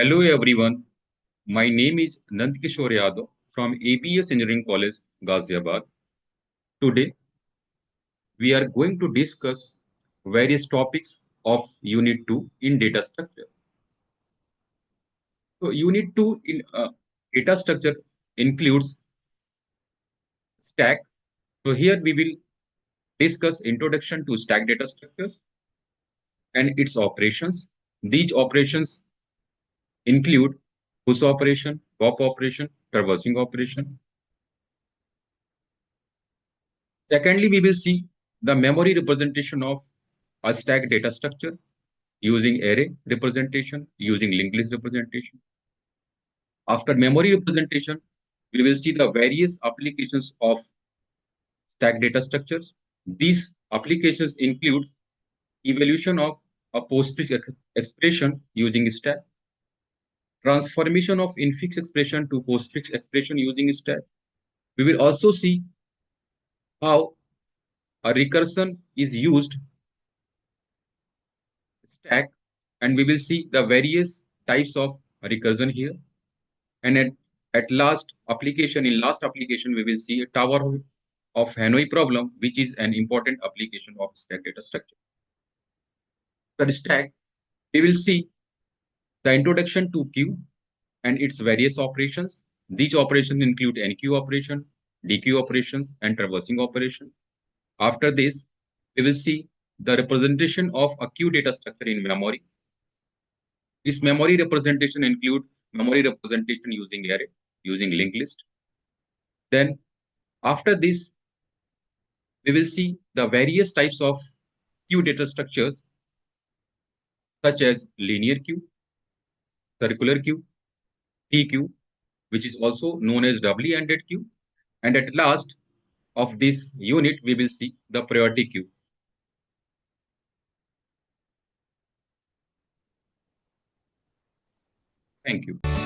Hello everyone, my name is Nandkishore Yadav from ABES Engineering College, Ghaziabad. Today, we are going to discuss various topics of Unit 2 in data structure. So, Unit 2 in data structure includes stack. So, here we will discuss introduction to stack data structures and its operations. These operations include push operation, pop operation, traversing operation. Secondly, we will see the memory representation of a stack data structure using array representation, using linked list representation. After memory representation, we will see the various applications of stack data structures. These applications include evaluation of a postfix expression using stack, transformation of infix expression to postfix expression using stack. We will also see how a recursion is used stack, and we will see the various types of recursion here. And at last application, we will see a tower of Hanoi problem, which is an important application of stack data structure. The stack, we will see the introduction to queue and its various operations. These operations include NQ operation, DQ operations, and traversing operation. After this, we will see the representation of a queue data structure in memory. This memory representation include memory representation using array, using linked list. Then after this, we will see the various types of queue data structures such as linear queue, circular queue, T queue, which is also known as doubly ended queue. And at last of this unit, we will see the priority queue. Thank you.